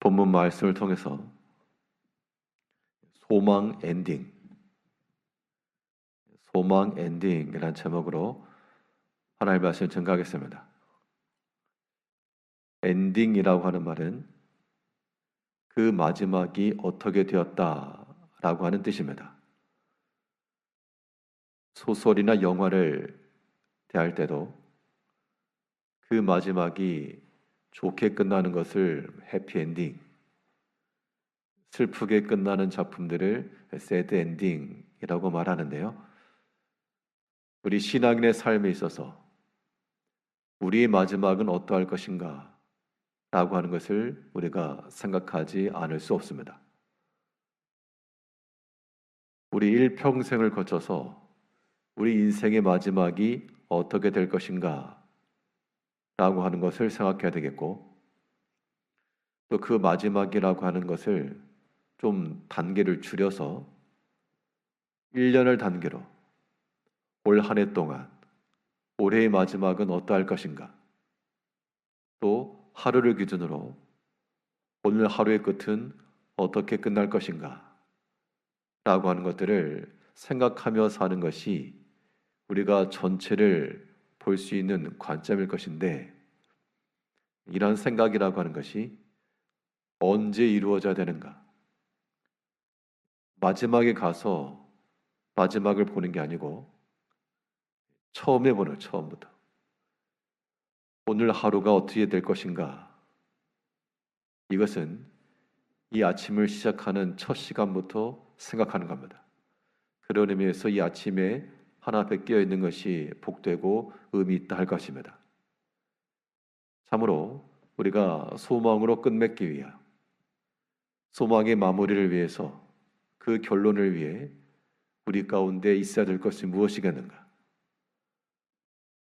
본문 말씀을 통해서 소망 엔딩이라는 제목으로 하나님의 말씀을 증거하겠습니다. 엔딩이라고 하는 말은 그 마지막이 어떻게 되었다라고 하는 뜻입니다. 소설이나 영화를 대할 때도 그 마지막이 좋게 끝나는 것을 해피엔딩, 슬프게 끝나는 작품들을 새드 엔딩이라고 말하는데요. 우리 신앙인의 삶에 있어서 우리의 마지막은 어떠할 것인가 라고 하는 것을 우리가 생각하지 않을 수 없습니다. 우리 일평생을 거쳐서 우리 인생의 마지막이 어떻게 될 것인가 라고 하는 것을 생각해야 되겠고, 또 그 마지막이라고 하는 것을 좀 단계를 줄여서 1년을 단계로 올 한 해 동안 올해의 마지막은 어떠할 것인가, 또 하루를 기준으로 오늘 하루의 끝은 어떻게 끝날 것인가 라고 하는 것들을 생각하며 사는 것이 우리가 전체를 볼 수 있는 관점일 것인데, 이런 생각이라고 하는 것이 언제 이루어져야 되는가, 마지막에 가서 마지막을 보는 게 아니고 처음에 보는, 처음부터 오늘 하루가 어떻게 될 것인가, 이것은 이 아침을 시작하는 첫 시간부터 생각하는 겁니다. 그런 의미에서 이 아침에 하나 앞에 끼어 있는 것이 복되고 의미 있다 할 것입니다. 참으로 우리가 소망으로 끝맺기 위하여, 소망의 마무리를 위해서, 그 결론을 위해 우리 가운데 있어야 될 것이 무엇이겠는가?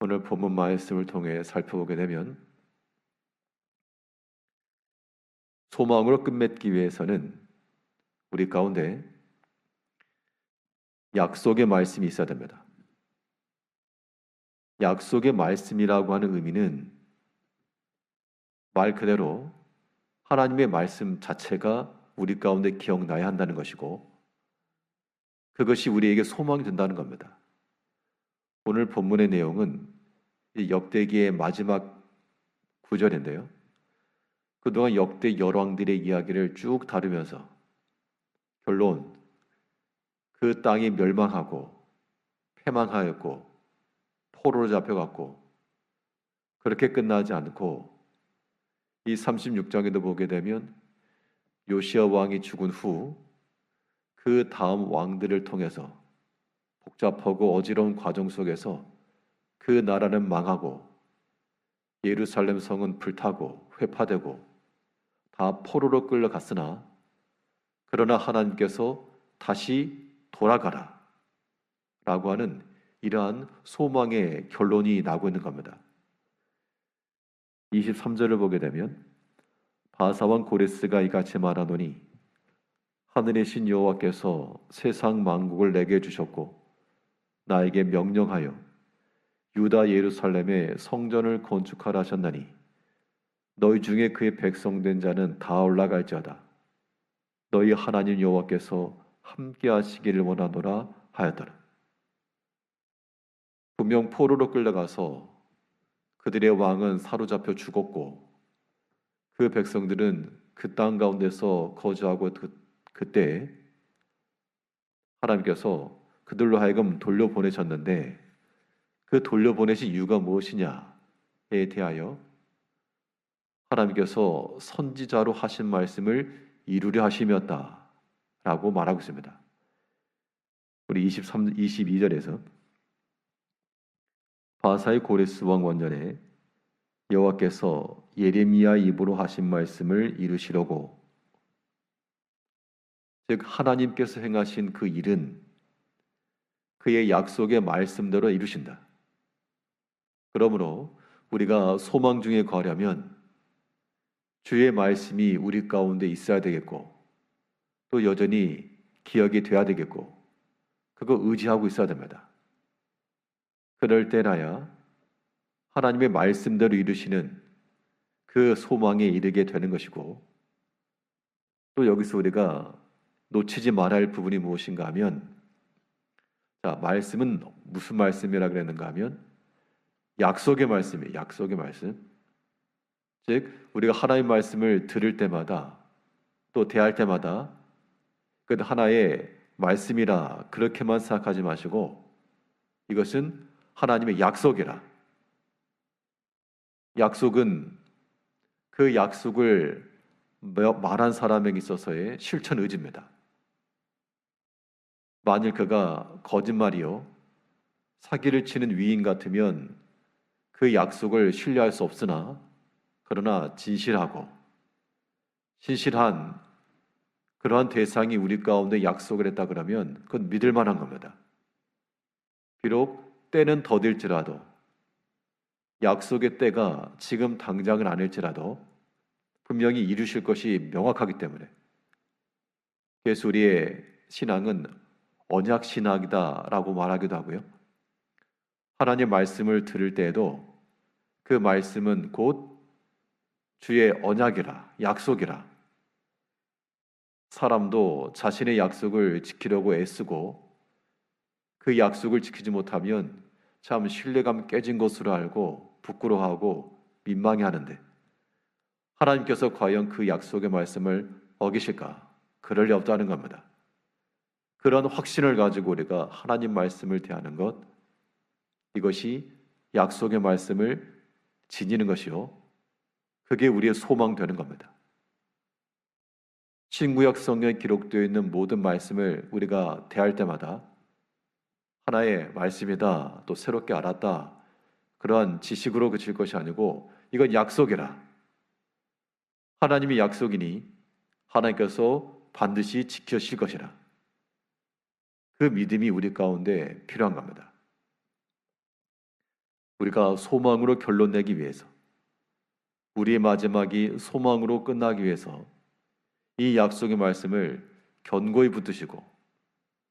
오늘 본문 말씀을 통해 살펴보게 되면, 소망으로 끝맺기 위해서는 우리 가운데 약속의 말씀이 있어야 됩니다. 약속의 말씀이라고 하는 의미는 말 그대로 하나님의 말씀 자체가 우리 가운데 기억나야 한다는 것이고, 그것이 우리에게 소망이 된다는 겁니다. 오늘 본문의 내용은 이 역대기의 마지막 구절인데요. 그동안 역대 열왕들의 이야기를 쭉 다루면서 결론, 그 땅이 멸망하고 패망하였고 포로로 잡혀갔고, 그렇게 끝나지 않고 이 36장에도 보게 되면 요시야 왕이 죽은 후 그 다음 왕들을 통해서 복잡하고 어지러운 과정 속에서 그 나라는 망하고 예루살렘 성은 불타고 회파되고 다 포로로 끌려갔으나, 그러나 하나님께서 다시 돌아가라 라고 하는 이러한 소망의 결론이 나고 있는 겁니다. 23절을 보게 되면 바사왕 고레스가 이같이 말하노니, 하늘의 신 여호와께서 세상 만국을 내게 주셨고 나에게 명령하여 유다 예루살렘에 성전을 건축하라 하셨나니, 너희 중에 그의 백성된 자는 다 올라갈지어다. 너희 하나님 여호와께서 함께 하시기를 원하노라 하였더라. 분명 포로로 끌려가서 그들의 왕은 사로잡혀 죽었고, 그 백성들은 그 땅 가운데서 거주하고 그때 하나님께서 그들로 하여금 돌려보내셨는데, 그 돌려보내신 이유가 무엇이냐에 대하여 하나님께서 선지자로 하신 말씀을 이루려 하심이었다라고 말하고 있습니다. 우리 22절에서 바사의 고레스 왕 원년에 여호와께서 예레미야 입으로 하신 말씀을 이루시려고, 즉 하나님께서 행하신 그 일은 그의 약속의 말씀대로 이루신다. 그러므로 우리가 소망 중에 거하려면 주의 말씀이 우리 가운데 있어야 되겠고, 또 여전히 기억이 돼야 되겠고, 그거 의지하고 있어야 됩니다. 그럴 때나야 하나님의 말씀대로 이루시는 그 소망에 이르게 되는 것이고, 또 여기서 우리가 놓치지 말아야 할 부분이 무엇인가 하면, 자, 말씀은 무슨 말씀이라 그랬는가 하면 약속의 말씀이에요. 약속의 말씀. 즉 우리가 하나님의 말씀을 들을 때마다 또 대할 때마다 그 하나의 말씀이라 그렇게만 생각하지 마시고 이것은 하나님의 약속이라. 약속은 그 약속을 말한 사람에게 있어서의 실천 의지입니다. 만일 그가 거짓말이요 사기를 치는 위인 같으면 그 약속을 신뢰할 수 없으나, 그러나 진실하고 신실한 그러한 대상이 우리 가운데 약속을 했다 그러면 그건 믿을 만한 겁니다. 비록 때는 더딜지라도, 약속의 때가 지금 당장은 아닐지라도 분명히 이루실 것이 명확하기 때문에, 그래서 우리의 신앙은 언약 신학이다라고 말하기도 하고요. 하나님의 말씀을 들을 때에도 그 말씀은 곧 주의 언약이라, 약속이라. 사람도 자신의 약속을 지키려고 애쓰고 그 약속을 지키지 못하면 참 신뢰감 깨진 것으로 알고 부끄러워하고 민망해하는데, 하나님께서 과연 그 약속의 말씀을 어기실까? 그럴 리 없다는 겁니다. 그런 확신을 가지고 우리가 하나님 말씀을 대하는 것, 이것이 약속의 말씀을 지니는 것이요, 그게 우리의 소망되는 겁니다. 신구약 성경에 기록되어 있는 모든 말씀을 우리가 대할 때마다 하나의 말씀이다, 또 새롭게 알았다, 그러한 지식으로 그칠 것이 아니고 이건 약속이라. 하나님의 약속이니 하나님께서 반드시 지켜주실 것이라. 그 믿음이 우리 가운데 필요한 겁니다. 우리가 소망으로 결론 내기 위해서, 우리의 마지막이 소망으로 끝나기 위해서 이 약속의 말씀을 견고히 붙드시고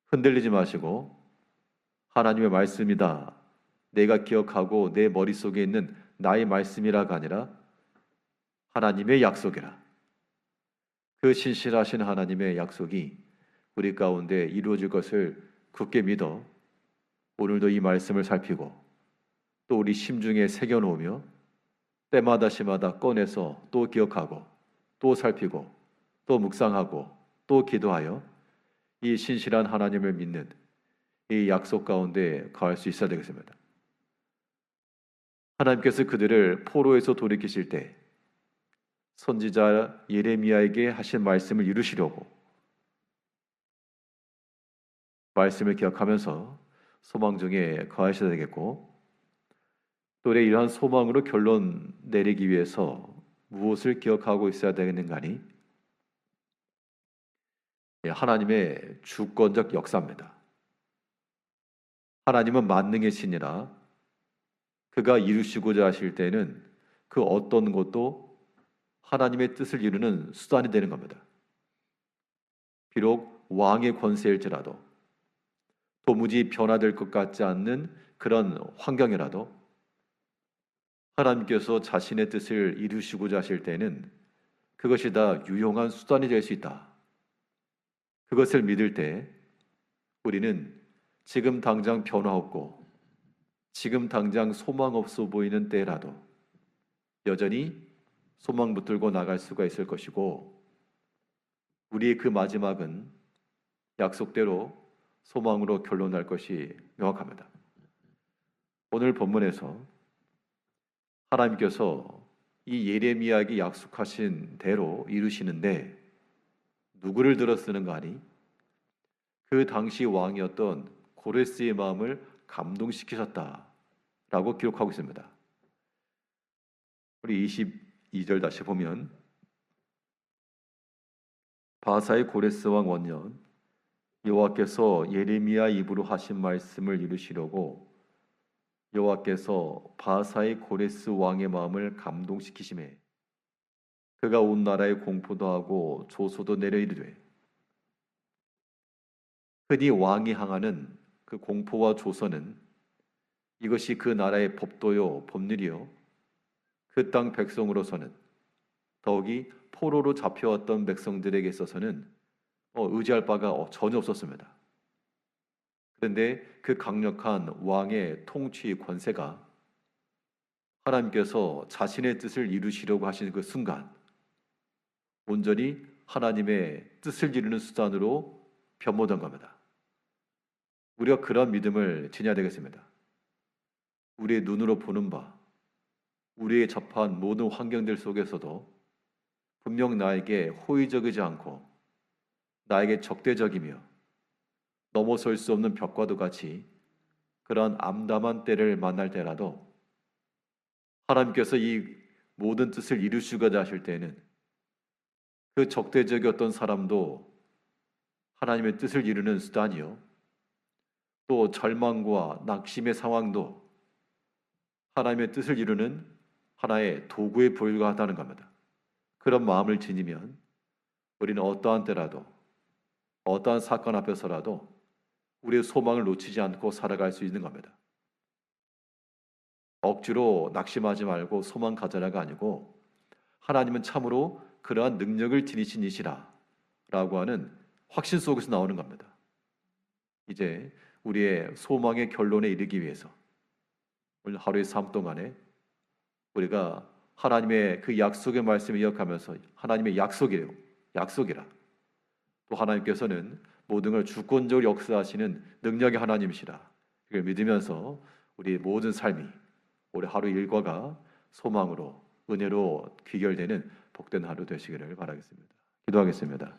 흔들리지 마시고, 하나님의 말씀이다, 내가 기억하고 내 머릿속에 있는 나의 말씀이라가 아니라 하나님의 약속이라. 그 신실하신 하나님의 약속이 우리 가운데 이루어질 것을 굳게 믿어 오늘도 이 말씀을 살피고 또 우리 심중에 새겨놓으며 때마다 시마다 꺼내서 또 기억하고 또 살피고 또 묵상하고 또 기도하여 이 신실한 하나님을 믿는 이 약속 가운데 거할 수 있어야 되겠습니다. 하나님께서 그들을 포로에서 돌이키실 때 선지자 예레미야에게 하신 말씀을 이루시려고 말씀을 기억하면서 소망 중에 거하셔야 되겠고, 또 우리 이러한 소망으로 결론 내리기 위해서 무엇을 기억하고 있어야 되겠는가 하니, 하나님의 주권적 역사입니다. 하나님은 만능의 신이라 그가 이루시고자 하실 때는 그 어떤 것도 하나님의 뜻을 이루는 수단이 되는 겁니다. 비록 왕의 권세일지라도, 도무지 변화될 것 같지 않는 그런 환경이라도 하나님께서 자신의 뜻을 이루시고자 하실 때는 그것이 다 유용한 수단이 될 수 있다. 그것을 믿을 때 우리는 지금 당장 변화 없고 지금 당장 소망 없어 보이는 때라도 여전히 소망 붙들고 나갈 수가 있을 것이고, 우리의 그 마지막은 약속대로 소망으로 결론날 것이 명확합니다. 오늘 본문에서 하나님께서 이 예레미야에게 약속하신 대로 이루시는데 누구를 들어 쓰는가 하니, 그 당시 왕이었던 고레스의 마음을 감동시키셨다라고 기록하고 있습니다. 우리 22절 다시 보면, 바사의 고레스 왕 원년 여호와께서 예레미야 입으로 하신 말씀을 이루시려고 여호와께서 바사의 고레스 왕의 마음을 감동시키심에 그가 온 나라에 공포도 하고 조소도 내려 이르되, 흔히 왕이 향하는 그 공포와 조소는 이것이 그 나라의 법도요 법률이요 그 땅 백성으로서는 더욱이 포로로 잡혀왔던 백성들에게 있어서는 의지할 바가 전혀 없었습니다. 그런데 그 강력한 왕의 통치 권세가 하나님께서 자신의 뜻을 이루시려고 하시는 그 순간 온전히 하나님의 뜻을 이루는 수단으로 변모된 겁니다. 우리가 그런 믿음을 지녀야 되겠습니다. 우리의 눈으로 보는 바, 우리의 접한 모든 환경들 속에서도 분명 나에게 호의적이지 않고 나에게 적대적이며 넘어설 수 없는 벽과도 같이 그러한 암담한 때를 만날 때라도 하나님께서 이 모든 뜻을 이루시고자 하실 때에는 그 적대적이었던 사람도 하나님의 뜻을 이루는 수단이요, 또 절망과 낙심의 상황도 하나님의 뜻을 이루는 하나의 도구에 불과하다는 겁니다. 그런 마음을 지니면 우리는 어떠한 때라도 어떠한 사건 앞에서라도 우리의 소망을 놓치지 않고 살아갈 수 있는 겁니다. 억지로 낙심하지 말고 소망 가져라가 아니고 하나님은 참으로 그러한 능력을 지니신 이시라 라고 하는 확신 속에서 나오는 겁니다. 이제 우리의 소망의 결론에 이르기 위해서 오늘 하루의 삶 동안에 우리가 하나님의 그 약속의 말씀을 기억하면서 하나님의 약속이라 또 하나님께서는 모든 걸 주권적으로 역사하시는 능력의 하나님이시라 이걸 믿으면서 우리 모든 삶이 우리 하루 일과가 소망으로 은혜로 귀결되는 복된 하루 되시기를 바라겠습니다. 기도하겠습니다.